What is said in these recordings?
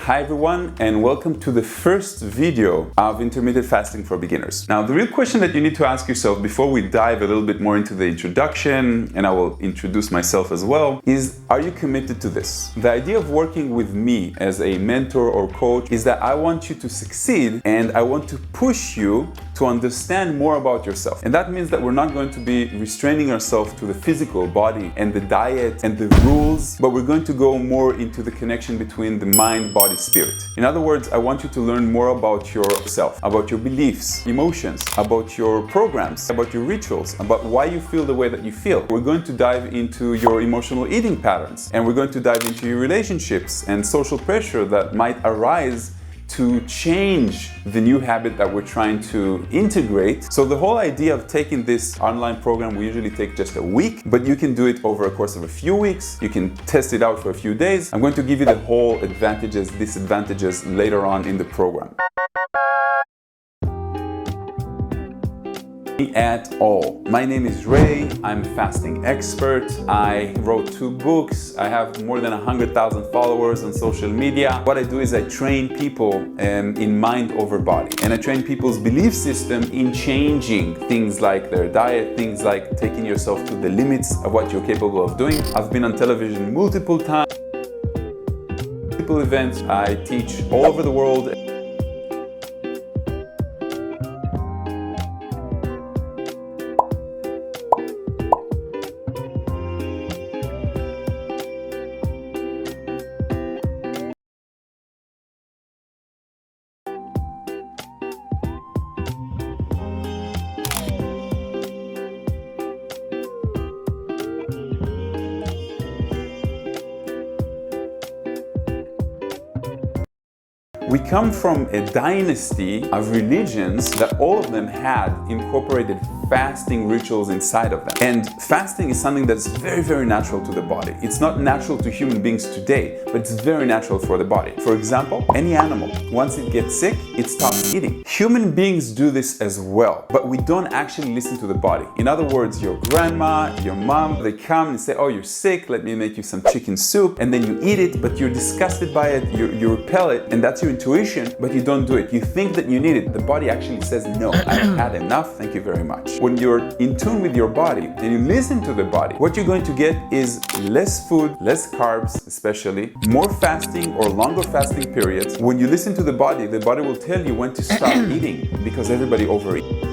Hi everyone, and welcome to the first video of intermittent fasting for beginners. Now, the real question that you need to ask yourself before we dive a little bit more into the introduction, and I will introduce myself as well, is are you committed to this? The idea of working with me as a mentor or coach is that I want you to succeed and I want to push you to understand more about yourself. And that means that we're not going to be restraining ourselves to the physical body and the diet and the rules, but we're going to go more into the connection between the mind, body, spirit. In other words, I want you to learn more about yourself, about your beliefs, emotions, about your programs, about your rituals, about why you feel the way that you feel. We're going to dive into your emotional eating patterns, and we're going to dive into your relationships and social pressure that might arise to change the new habit that we're trying to integrate. So the whole idea of taking this online program, we usually take just a week, but you can do it over a course of a few weeks. You can test it out for a few days. I'm going to give you the whole advantages, disadvantages later on in the program. At all. My name is Ray. I'm a fasting expert. I wrote 2 books. I have more than 100,000 followers on social media. What I do is I train people in mind over body, and I train people's belief system in changing things like their diet, things like taking yourself to the limits of what you're capable of doing. I've been on television multiple times, multiple events. I teach all over the world. We come from a dynasty of religions that all of them had incorporated fasting rituals inside of them. And fasting is something that's very, very natural to the body. It's not natural to human beings today, but it's very natural for the body. For example, any animal, once it gets sick, it stops eating. Human beings do this as well, but we don't actually listen to the body. In other words, your grandma, your mom, they come and say, oh, you're sick, let me make you some chicken soup, and then you eat it, but you're disgusted by it, you repel it, and that's your intuition, but you don't do it. You think that you need it. The body actually says, no, I've had enough, thank you very much. When you're in tune with your body and you listen to the body, what you're going to get is less food, less carbs especially, more fasting or longer fasting periods. When you listen to the body will tell you when to stop eating, because everybody overeats.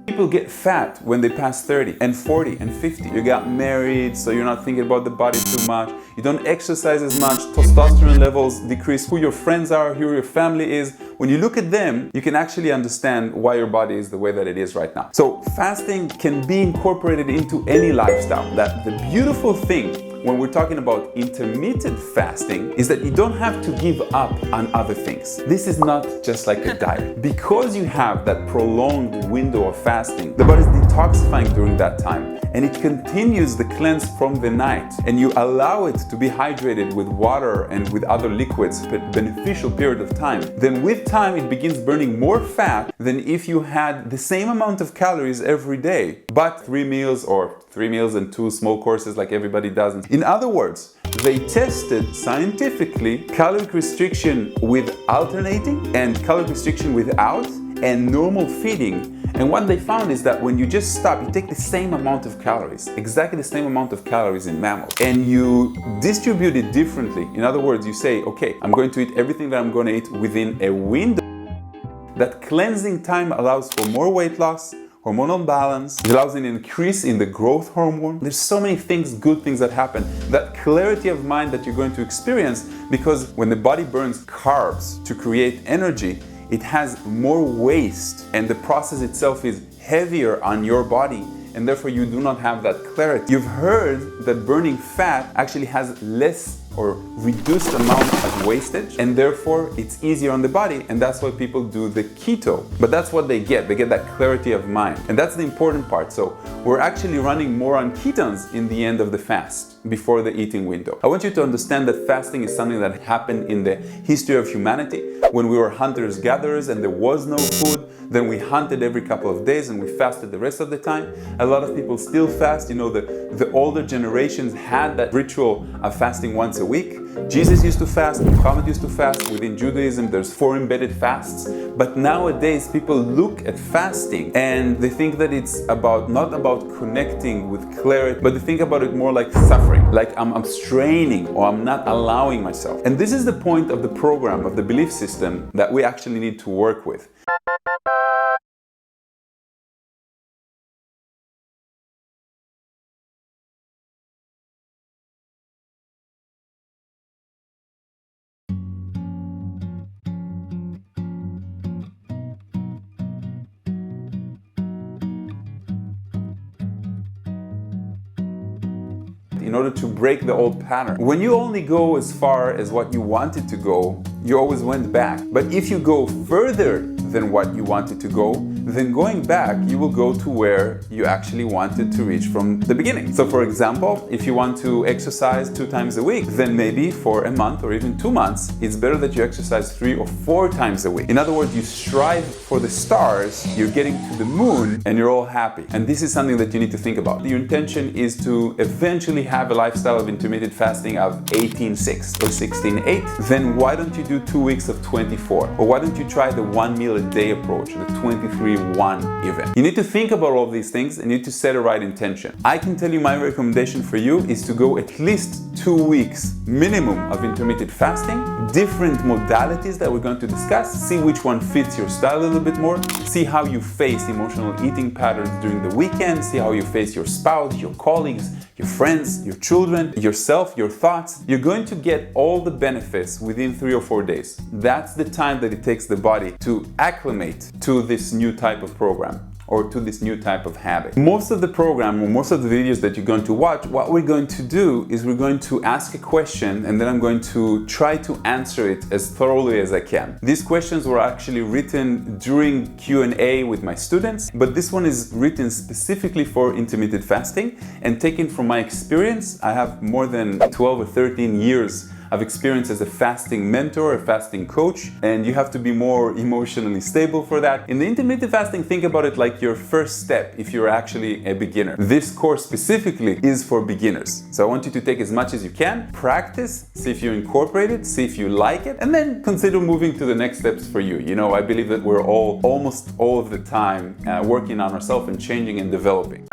People get fat when they pass 30 and 40 and 50. You got married, so you're not thinking about the body too much. You don't exercise as much. Testosterone levels decrease. Who your friends are, who your family is. When you look at them, you can actually understand why your body is the way that it is right now. So fasting can be incorporated into any lifestyle. That the beautiful thing when we're talking about intermittent fasting is that you don't have to give up on other things. This is not just like a diet. Because you have that prolonged window of fasting, the body's detoxifying during that time, and it continues the cleanse from the night, and you allow it to be hydrated with water and with other liquids for a beneficial period of time, then with time it begins burning more fat than if you had the same amount of calories every day, but 3 meals or 3 meals and 2 small courses like everybody does. In other words, they tested scientifically caloric restriction with alternating and caloric restriction without and normal feeding. And what they found is that when you just stop, you take the same amount of calories, exactly the same amount of calories in mammals, and you distribute it differently. In other words, you say, okay, I'm going to eat everything that I'm going to eat within a window. That cleansing time allows for more weight loss, hormonal balance, it allows an increase in the growth hormone. There's so many things, good things that happen. That clarity of mind that you're going to experience, because when the body burns carbs to create energy, it has more waste, and the process itself is heavier on your body, and therefore you do not have that clarity. You've heard that burning fat actually has less or reduced amount of wastage, and therefore it's easier on the body, and that's why people do the keto. But that's what they get that clarity of mind, and that's the important part. So we're actually running more on ketones in the end of the fast, before the eating window. I want you to understand that fasting is something that happened in the history of humanity. When we were hunters-gatherers and there was no food, then we hunted every couple of days and we fasted the rest of the time. A lot of people still fast. You know, the older generations had that ritual of fasting once a week. Jesus used to fast, Muhammad used to fast. Within Judaism, there's 4 embedded fasts. But nowadays, people look at fasting and they think that it's not about connecting with clarity, but they think about it more like suffering, like I'm straining or I'm not allowing myself. And this is the point of the program, of the belief system that we actually need to work with. In order to break the old pattern. When you only go as far as what you wanted to go, you always went back. But if you go further than what you wanted to go, then going back, you will go to where you actually wanted to reach from the beginning. So for example, if you want to exercise 2 times a week, then maybe for a month or even 2 months, it's better that you exercise 3 or 4 times a week. In other words, you strive for the stars, you're getting to the moon, and you're all happy. And this is something that you need to think about. Your intention is to eventually have a lifestyle of intermittent fasting of 18-6 or 16-8. Then why don't you do 2 weeks of 24? Or why don't you try the 1 meal a day approach, the 23-1 even? You need to think about all of these things and you need to set a right intention. I can tell you my recommendation for you is to go at least 2 weeks minimum of intermittent fasting, different modalities that we're going to discuss, see which one fits your style a little bit more, see how you face emotional eating patterns during the weekend, see how you face your spouse, your colleagues, your friends, your children, yourself, your thoughts. You're going to get all the benefits within 3 or 4 days. That's the time that it takes the body to acclimate to this new type of program or to this new type of habit. Most of the program or most of the videos that you're going to watch, what we're going to do is we're going to ask a question and then I'm going to try to answer it as thoroughly as I can. These questions were actually written during Q&A with my students, but this one is written specifically for intermittent fasting and taken from my experience. I have more than 12 or 13 years of experience as a fasting mentor, a fasting coach, and you have to be more emotionally stable for that. In the intermittent fasting, think about it like your first step if you're actually a beginner. This course specifically is for beginners. So I want you to take as much as you can, practice, see if you incorporate it, see if you like it, and then consider moving to the next steps for you. You know, I believe that we're all, almost all of the time, working on ourselves and changing and developing.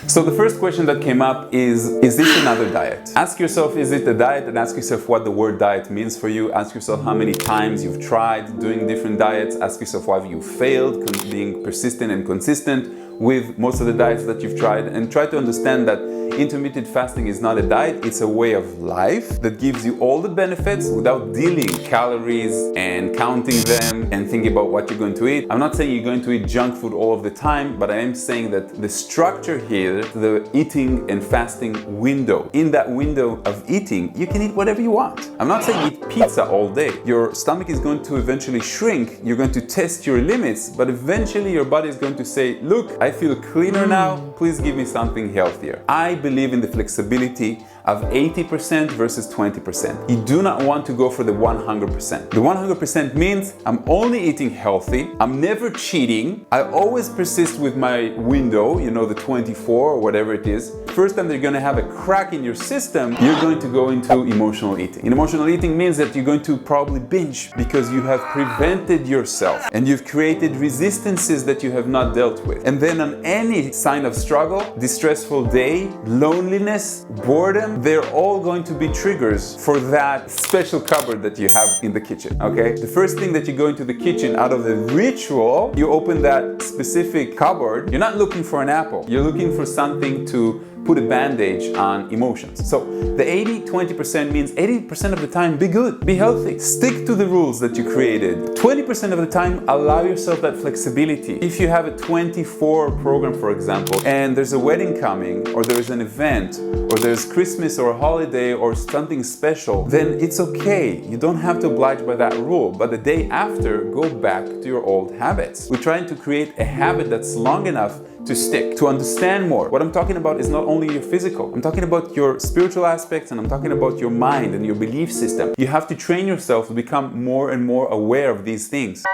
So the first question that came up is this another diet? Ask yourself, is it a diet? And ask yourself what the word diet means for you. Ask yourself how many times you've tried doing different diets. Ask yourself why you failed being persistent and consistent with most of the diets that you've tried, and try to understand that intermittent fasting is not a diet, it's a way of life that gives you all the benefits without dealing calories and counting them and thinking about what you're going to eat. I'm not saying you're going to eat junk food all of the time, but I am saying that the structure here, the eating and fasting window, in that window of eating, you can eat whatever you want. I'm not saying eat pizza all day. Your stomach is going to eventually shrink, you're going to test your limits, but eventually your body is going to say, look, I feel cleaner now, please give me something healthier. I believe in the flexibility of 80% versus 20%. You do not want to go for the 100%. The 100% means I'm only eating healthy, I'm never cheating, I always persist with my window, you know, the 24 or whatever it is. First time they're gonna have a crack in your system, you're going to go into emotional eating. And emotional eating means that you're going to probably binge because you have prevented yourself and you've created resistances that you have not dealt with. And then on any sign of struggle, distressful day, loneliness, boredom, they're all going to be triggers for that special cupboard that you have in the kitchen, okay? The first thing that you go into the kitchen out of the ritual, you open that specific cupboard, you're not looking for an apple, you're looking for something to put a bandage on emotions. So the 80-20% means 80% of the time, be good, be healthy, stick to the rules that you created. 20% of the time, allow yourself that flexibility. If you have a 24 program, for example, and there's a wedding coming, or there's an event, or there's Christmas or a holiday or something special, then it's okay. You don't have to oblige by that rule. But the day after, go back to your old habits. We're trying to create a habit that's long enough to stick, to understand more. What I'm talking about is not only your physical, I'm talking about your spiritual aspects, and I'm talking about your mind and your belief system. You have to train yourself to become more and more aware of these things.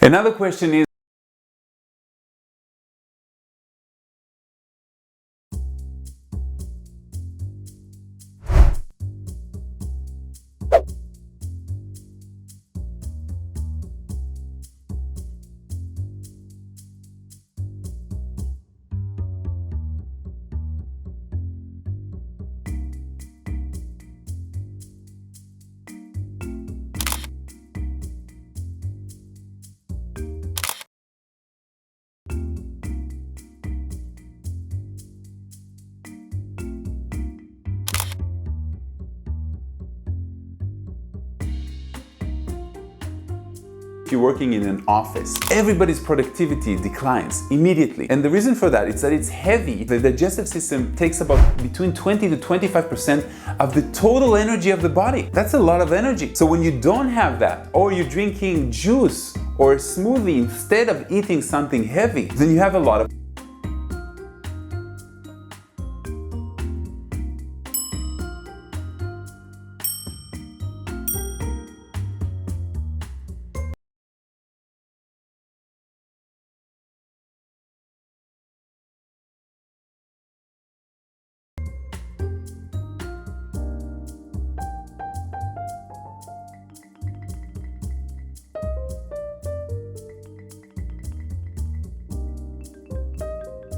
Another question is, if you're working in an office, everybody's productivity declines immediately. And the reason for that is that it's heavy. The digestive system takes about between 20 to 25% of the total energy of the body. That's a lot of energy. So when you don't have that, or you're drinking juice or a smoothie instead of eating something heavy, then you have a lot of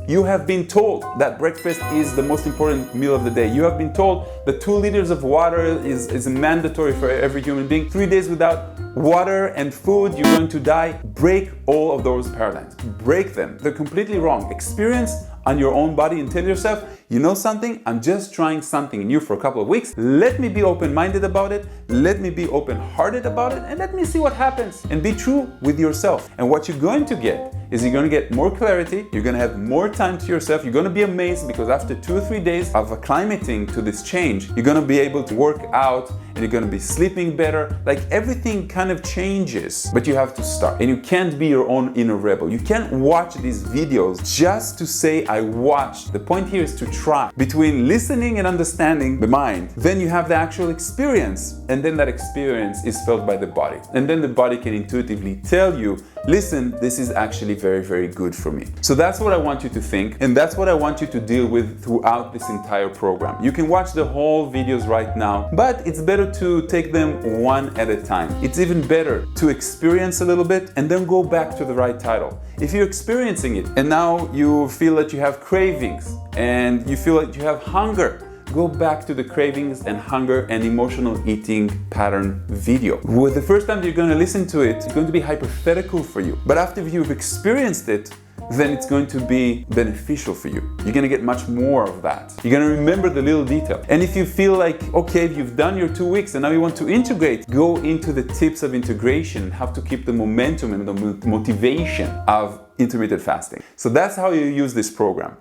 You have been told that breakfast is the most important meal of the day. You have been told that 2 liters of water is mandatory for every human being. 3 days without water and food, you're going to die. Break all of those paradigms. Break them. They're completely wrong. Experience on your own body and tell yourself, you know something? I'm just trying something new for a couple of weeks. Let me be open-minded about it. Let me be open-hearted about it, and let me see what happens. And be true with yourself. And what you're going to get is you're going to get more clarity. You're going to have more time to yourself. You're going to be amazed because after 2 or 3 days of acclimating to this change, you're going to be able to work out and you're going to be sleeping better. Like everything kind of changes, but you have to start. And you can't be your own inner rebel. You can't watch these videos just to say, I watched. The point here is to try. Between listening and understanding the mind, then you have the actual experience. And then that experience is felt by the body. And then the body can intuitively tell you, listen, this is actually very, very good for me. So that's what I want you to think. And that's what I want you to deal with throughout this entire program. You can watch the whole videos right now, but it's better to take them one at a time. It's even better to experience a little bit and then go back to the right title. If you're experiencing it and now you feel that you have cravings and you feel like you have hunger, go back to the cravings and hunger and emotional eating pattern video. With the first time you're going to listen to it, it's going to be hypothetical for you. But after you've experienced it, then it's going to be beneficial for you. You're going to get much more of that. You're going to remember the little detail. And if you feel like, okay, you've done your 2 weeks and now you want to integrate, go into the tips of integration, how to keep the momentum and the motivation of intermittent fasting. So that's how you use this program.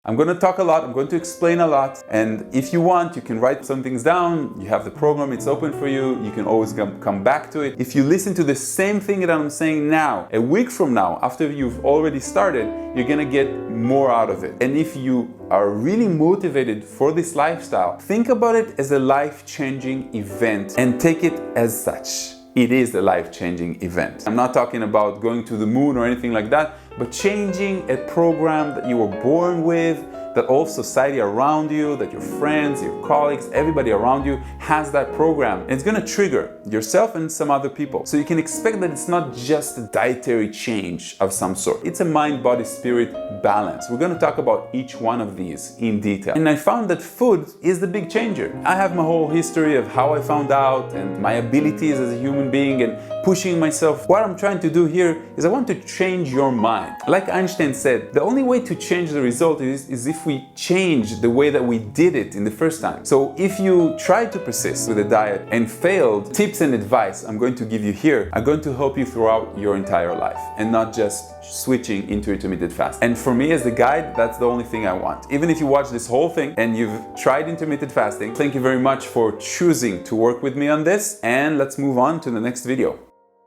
I'm going to talk a lot, I'm going to explain a lot, and if you want, you can write some things down. You have the program, it's open for you. You can always come back to it. If you listen to the same thing that I'm saying now, a week from now, after you've already started, you're going to get more out of it. And if you are really motivated for this lifestyle, think about it as a life-changing event and take it as such. It is a life-changing event. I'm not talking about going to the moon or anything like that, but changing a program that you were born with, that all society around you, that your friends, your colleagues, everybody around you has that program. And it's going to trigger yourself and some other people. So you can expect that it's not just a dietary change of some sort. It's a mind, body, spirit balance. We're going to talk about each one of these in detail. And I found that food is the big changer. I have my whole history of how I found out and my abilities as a human being and pushing myself. What I'm trying to do here is I want to change your mind. Like Einstein said, the only way to change the result is if we change the way that we did it in the first time. So if you try to persist with a diet and failed, tips and advice I'm going to give you here are going to help you throughout your entire life and not just switching into intermittent fast. And for me as the guide, that's the only thing I want. Even if you watch this whole thing and you've tried intermittent fasting, thank you very much for choosing to work with me on this, and let's move on to the next video.